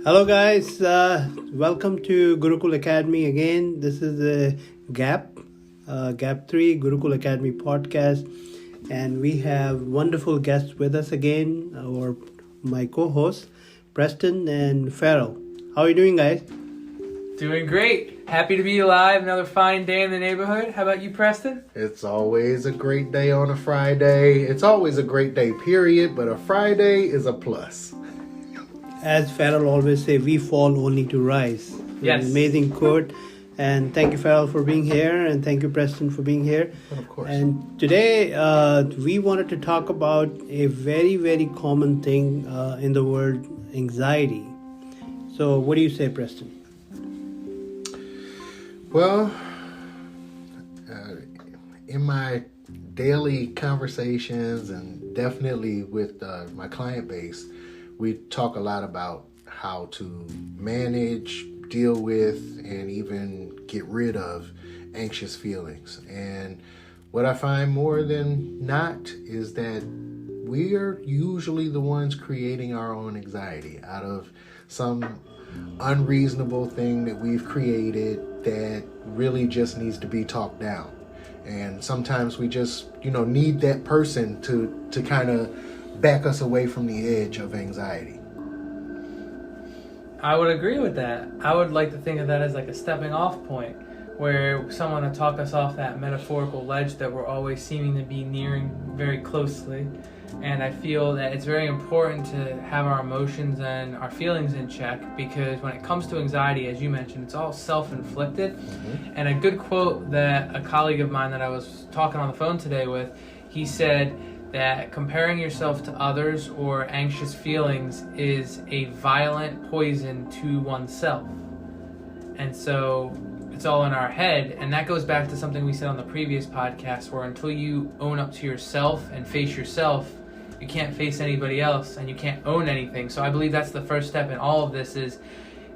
Hello, guys. Welcome to GuruCool Academy again. This is a Gap 3 GuruCool Academy podcast, and we have wonderful guests with us again, or my co-hosts, Preston and Farrell. How are you doing, guys? Doing great. Happy to be alive. Another fine day in the neighborhood. How about you, Preston? It's always a great day on a Friday. It's always a great day, period, but a Friday is a plus. As Farrell always say, we fall only to rise. Yes. An amazing quote. And thank you, Farrell, for being here, and thank you, Preston, for being here. Of course. And today, we wanted to talk about a very, very common thing in the world, anxiety. So, what do you say, Preston? Well, in my daily conversations and definitely with my client base, we talk a lot about how to manage, deal with, and even get rid of anxious feelings. And what I find more than not is that we are usually the ones creating our own anxiety out of some unreasonable thing that we've created that really just needs to be talked down. And sometimes we just, need that person to kind of back us away from the edge of anxiety. I would agree with that. I would like to think of that as like a stepping off point where someone to talk us off that metaphorical ledge that we're always seeming to be nearing very closely. And I feel that it's very important to have our emotions and our feelings in check, because when it comes to anxiety, as you mentioned, it's all self-inflicted. Mm-hmm. And a good quote that a colleague of mine that I was talking on the phone today with, he said that comparing yourself to others or anxious feelings is a violent poison to oneself. And so it's all in our head, and that goes back to something we said on the previous podcast, where until you own up to yourself and face yourself, you can't face anybody else, and you can't own anything. So I believe that's the first step in all of this, is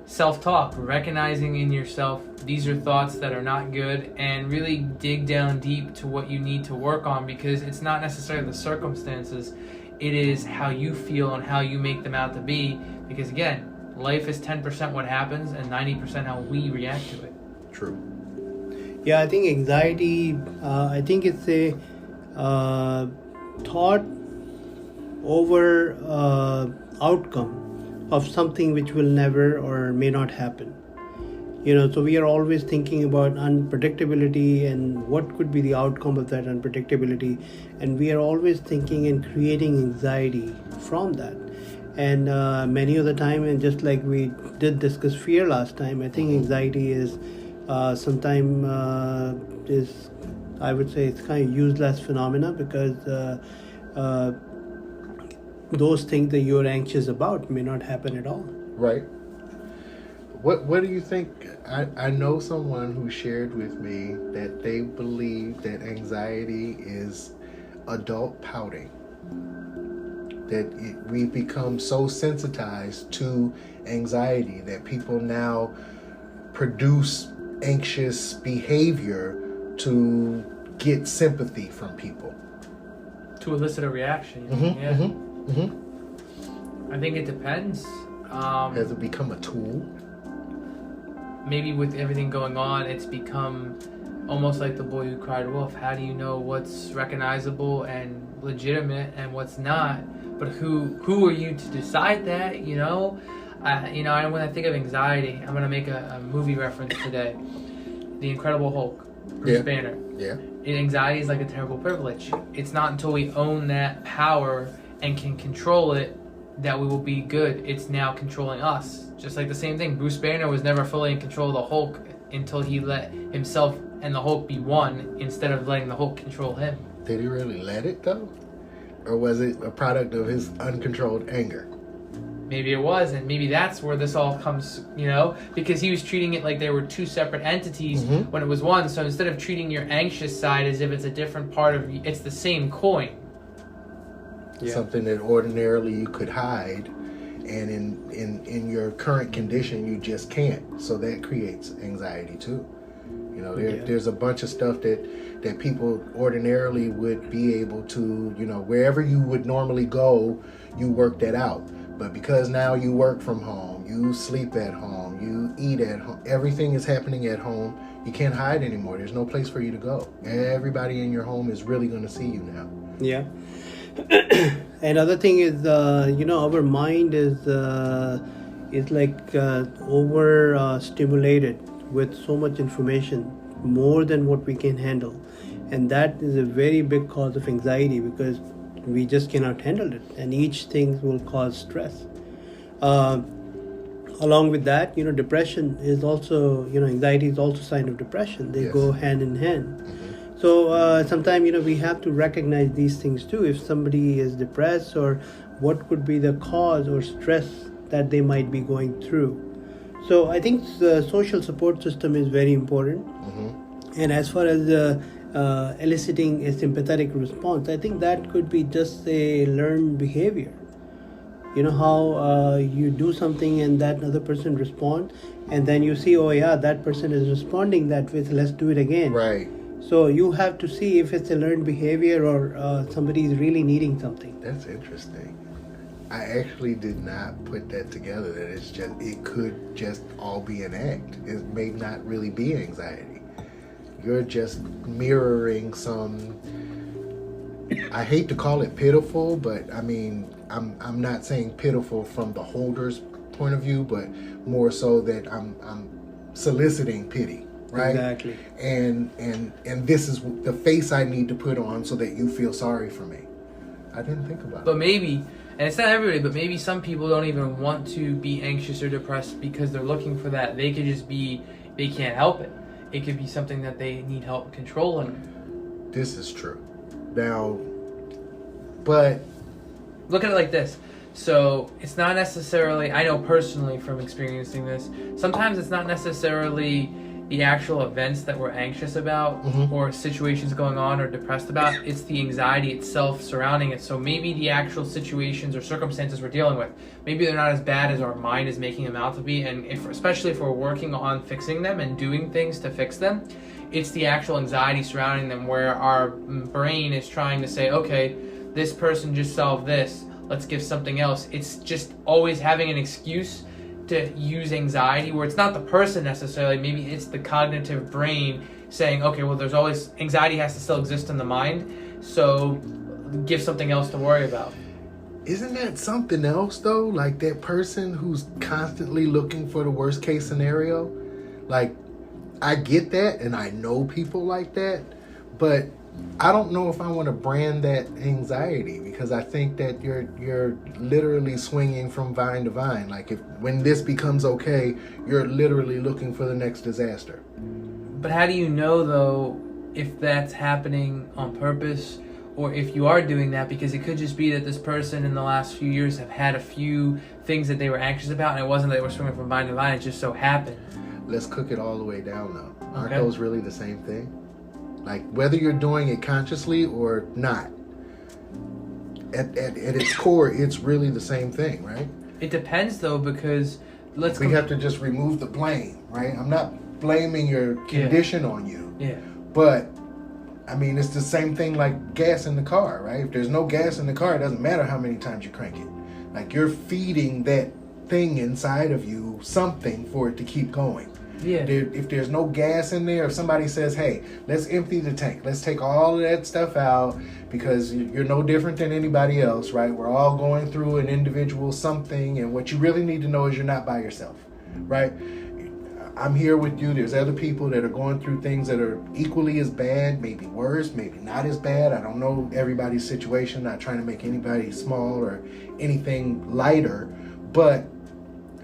self-talk, recognizing in yourself these are thoughts that are not good, and really dig down deep to what you need to work on, because it's not necessarily the circumstances, it is how you feel and how you make them out to be, because again, life is 10% what happens and 90% how we react to it. True. Yeah, I think anxiety, I think it's a thought over outcome of something which will never or may not happen. So we are always thinking about unpredictability and what could be the outcome of that unpredictability, and we are always thinking and creating anxiety from that. And many of the time, and just like we did discuss fear last time, I think anxiety is sometimes is, I would say, it's kind of useless phenomena, because those things that you're anxious about may not happen at all. Right. What do you think? I know someone who shared with me that they believe that anxiety is adult pouting. That we've become so sensitized to anxiety that people now produce anxious behavior to get sympathy from people. To elicit a reaction. Mm-hmm, Yeah. mm-hmm, mm-hmm. I think it depends. Has it become a tool? Maybe with everything going on, it's become almost like the boy who cried wolf. How do you know what's recognizable and legitimate and what's not? But who are you to decide that? When I think of anxiety, I'm gonna make a movie reference today. The Incredible Hulk, Bruce Banner. Yeah. Anxiety is like a terrible privilege. It's not until we own that power and can control it that we will be good. It's now controlling us. Just like the same thing, Bruce Banner was never fully in control of the Hulk until he let himself and the Hulk be one, instead of letting the Hulk control him. Did he really let it though? Or was it a product of his uncontrolled anger? Maybe it was, and maybe that's where this all comes, because he was treating it like they were two separate entities when it was one. So instead of treating your anxious side as if it's a different part of you, it's the same coin. Yeah. Something that ordinarily you could hide, and in your current condition you just can't. So that creates anxiety too. There's a bunch of stuff that people ordinarily would be able to, wherever you would normally go, you work that out. But because now you work from home, you sleep at home, you eat at home, everything is happening at home. You can't hide anymore. There's no place for you to go. Everybody in your home is really going to see you now. Yeah. Another thing is, our mind is like over stimulated with so much information, more than what we can handle, and that is a very big cause of anxiety because we just cannot handle it, and each thing will cause stress. Along with that, depression is also, anxiety is also a sign of depression. They Yes. go hand in hand. So sometimes, we have to recognize these things too. If somebody is depressed, or what could be the cause or stress that they might be going through. So I think the social support system is very important. And as far as eliciting a sympathetic response, I think that could be just a learned behavior. How you do something and that other person responds, and then you see, oh yeah, that person is responding that way, so let's do it again. Right. So you have to see if it's a learned behavior or somebody is really needing something. That's interesting. I actually did not put that together, that it could just all be an act. It may not really be anxiety. You're just mirroring some, I hate to call it pitiful, but I mean, I'm not saying pitiful from the holder's point of view, but more so that I'm soliciting pity, right? Exactly. And this is the face I need to put on so that you feel sorry for me. I didn't think about it. But maybe, and it's not everybody, but maybe some people don't even want to be anxious or depressed because they're looking for that. They could just be, they can't help it. It could be something that they need help controlling. This is true. Now, but Look at it like this. So it's not necessarily, I know personally from experiencing this, sometimes it's not necessarily the actual events that we're anxious about or situations going on or depressed about. It's the anxiety itself surrounding it. So maybe the actual situations or circumstances we're dealing with, maybe they're not as bad as our mind is making them out to be. And especially if we're working on fixing them and doing things to fix them, it's the actual anxiety surrounding them where our brain is trying to say, okay, this person just solved this, let's give something else. It's just always having an excuse to use anxiety where it's not the person necessarily, maybe it's the cognitive brain saying, okay, well, there's always, anxiety has to still exist in the mind, so give something else to worry about. isn't that something else though? Like that person who's constantly looking for the worst case scenario? Like, I get that and I know people like that, but I don't know if I want to brand that anxiety, because I think that you're literally swinging from vine to vine. Like when this becomes okay, you're literally looking for the next disaster. But how do you know though if that's happening on purpose or if you are doing that? Because it could just be that this person in the last few years have had a few things that they were anxious about, and it wasn't that they were swinging from vine to vine, it just so happened. Let's cook it all the way down though. Aren't Okay. those really the same thing? Like whether you're doing it consciously or not, at its core, it's really the same thing, right? It depends though, because We have to just remove the blame, right? I'm not blaming your condition on you, Yeah. but I mean, it's the same thing like gas in the car, right? If there's no gas in the car, it doesn't matter how many times you crank it. Like you're feeding that thing inside of you something for it to keep going. Yeah. If there's no gas in there, if somebody says, hey, let's empty the tank, let's take all of that stuff out because you're no different than anybody else, right? We're all going through an individual something, and what you really need to know is you're not by yourself, right? I'm here with you. There's other people that are going through things that are equally as bad, maybe worse, maybe not as bad. I don't know everybody's situation, not trying to make anybody small or anything lighter, but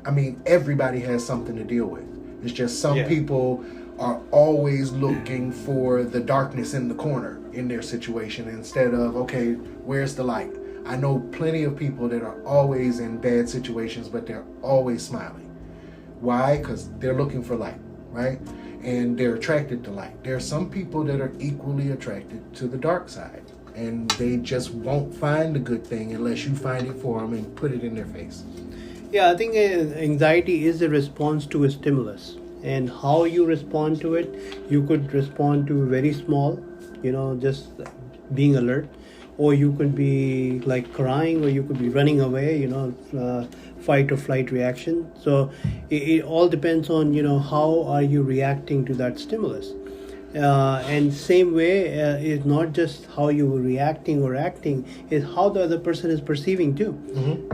I mean, everybody has something to deal with. It's just some people are always looking for the darkness in the corner in their situation instead of, okay, where's the light? I know plenty of people that are always in bad situations, but they're always smiling. Why? Because they're looking for light, right? And they're attracted to light. There are some people that are equally attracted to the dark side, and they just won't find the good thing unless you find it for them and put it in their face. Yeah, I think anxiety is a response to a stimulus, and how you respond to it, you could respond to very small, just being alert. or you could be like crying, or you could be running away, fight or flight reaction. So it all depends on, how are you reacting to that stimulus. And same way, is not just how you were reacting or acting, is how the other person is perceiving too.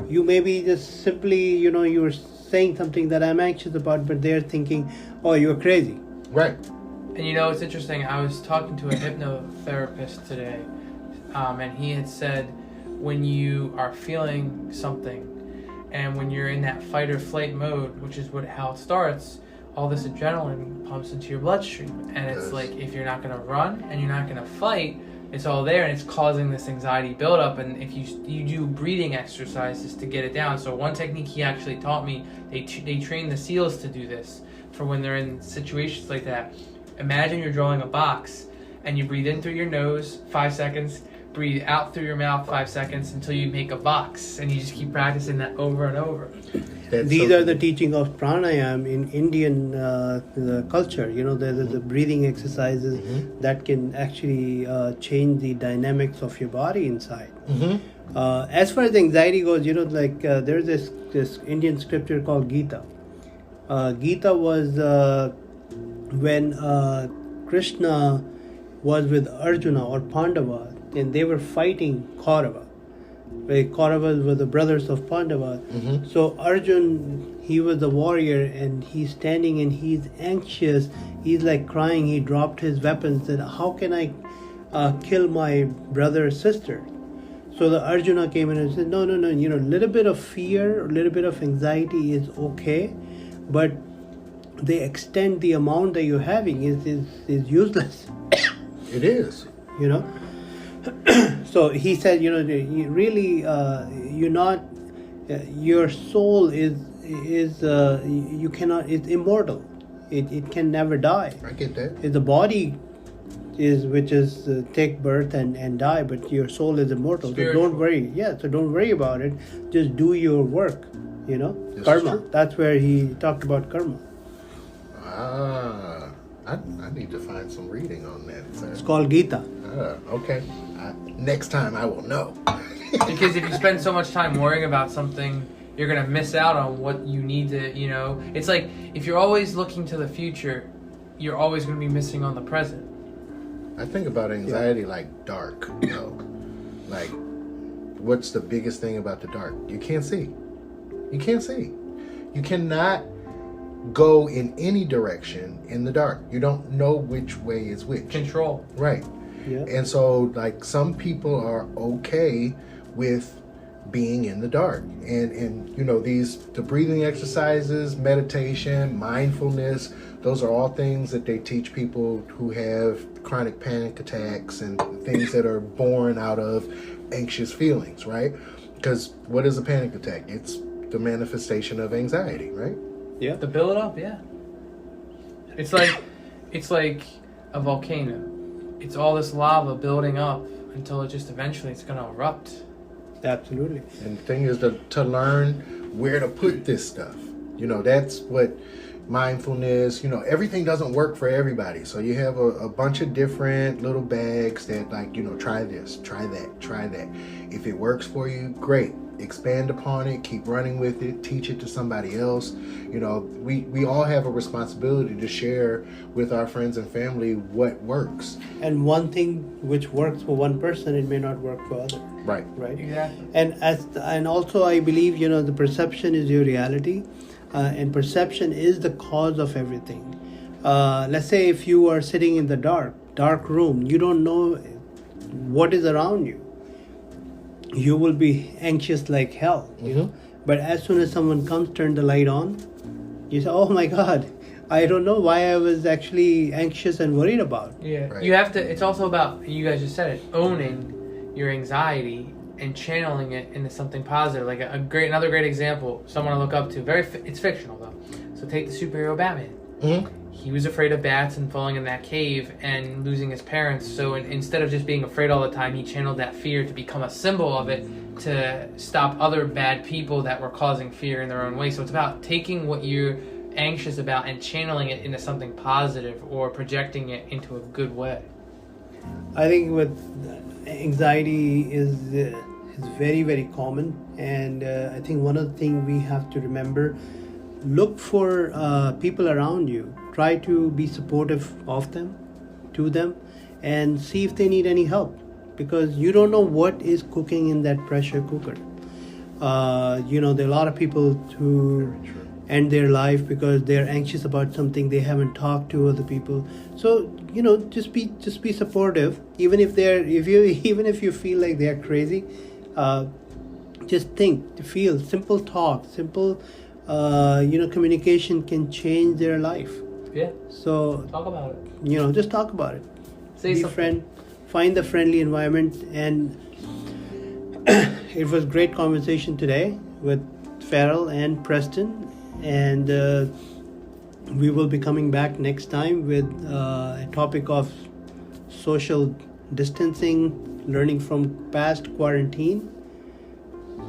You may be just simply, you're saying something that I'm anxious about, but they're thinking, oh, you're crazy. Right. And it's interesting. I was talking to a hypnotherapist today, and he had said when you are feeling something, and when you're in that fight or flight mode, which is how it starts, all this adrenaline pumps into your bloodstream, and it's like if you're not going to run and you're not going to fight, it's all there, and it's causing this anxiety buildup. And if you do breathing exercises to get it down. So one technique he actually taught me, they train the SEALs to do this for when they're in situations like that. Imagine you're drawing a box, and you breathe in through your nose 5 seconds, breathe out through your mouth 5 seconds until you make a box, and you just keep practicing that over and over. These are the teaching of pranayama in Indian culture. There's the breathing exercises that can actually change the dynamics of your body inside. As far as anxiety goes, there's this Indian scripture called Gita. Gita was when Krishna was with Arjuna or Pandava, and they were fighting Kaurava. Kauravas were the brothers of Pandava. So Arjun, he was the warrior, and he's standing and he's anxious. He's like crying. He dropped his weapons. Said, "How can I kill my brother or sister?" So the Arjuna came in and said, "No. A little bit of fear, a little bit of anxiety is okay, but the extent, the amount that you're having is useless." It is. So he said, you really, you're not, your soul is you cannot, it's immortal. It can never die. I get that. The body which is take birth and die, but your soul is immortal. Spiritual. So don't worry. Yeah, so don't worry about it. Just do your work, This karma. is true. That's where he talked about karma. I need to find some reading on that, sir. It's called Gita. Okay. Next time I will know. Because if you spend so much time worrying about something, you're going to miss out on what you need to, It's like if you're always looking to the future, you're always going to be missing on the present. I think about anxiety like dark, Like, what's the biggest thing about the dark? You can't see. You can't see. You cannot go in any direction in the dark. You don't know which way is which. Control. Right. Yeah. And so, like, some people are okay with being in the dark. And the breathing exercises, meditation, mindfulness, those are all things that they teach people who have chronic panic attacks and things that are born out of anxious feelings, right? Because what is a panic attack? It's the manifestation of anxiety, right? Yeah. The build up, yeah. It's like a volcano. It's all this lava building up until it just eventually it's going to erupt. Absolutely. And the thing is to learn where to put this stuff. That's what mindfulness, everything doesn't work for everybody. So you have a bunch of different little bags that try this, try that, try that. If it works for you, great. Expand upon it, keep running with it, teach it to somebody else. We all have a responsibility to share with our friends and family what works. And one thing which works for one person, it may not work for others. Right. Right. Exactly. And also I believe the perception is your reality, and perception is the cause of everything. Let's say if you are sitting in the dark room, you don't know what is around you. You will be anxious like hell, But as soon as someone comes, turn the light on, you say, "Oh my God, I don't know why I was actually anxious and worried about." Yeah. Right. You have to. It's also about, you guys just said it, owning your anxiety and channeling it into something positive. Like another great example, someone to look up to. It's fictional though. So take the superhero Batman. He was afraid of bats and falling in that cave and losing his parents. So instead of just being afraid all the time, he channeled that fear to become a symbol of it to stop other bad people that were causing fear in their own way. So it's about taking what you're anxious about and channeling it into something positive or projecting it into a good way. I think with anxiety is very, very common, and I think one of the things we have to remember: look for people around you. Try to be supportive of them, to them, and see if they need any help, because you don't know what is cooking in that pressure cooker. There are a lot of people who end their life because they're anxious about something, they haven't talked to other people. So just be supportive, even if you feel like they're crazy. Just feel simple talk, simple communication can change their life. Yeah. So talk about it. Just talk about it. Say Be something. Find the friendly environment. And it was great conversation today with Farrell and Preston, and we will be coming back next time with a topic of social distancing, learning from past quarantine.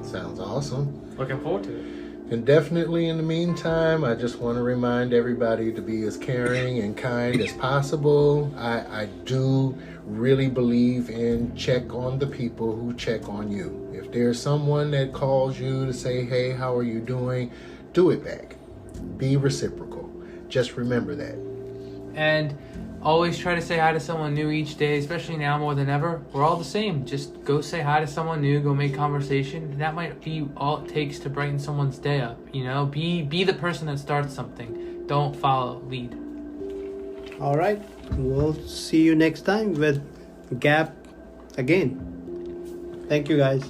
Sounds awesome. Looking forward to it. And definitely in the meantime, I just want to remind everybody to be as caring and kind as possible. I do really believe in check on the people who check on you. If there's someone that calls you to say, hey, how are you doing? Do it back. Be reciprocal. Just remember that. And always try to say hi to someone new each day, especially now more than ever. We're all the same. Just go say hi to someone new, go make conversation. That might be all it takes to brighten someone's day up. Be the person that starts something. Don't follow, lead. All right. We'll see you next time with Gap again. Thank you, guys.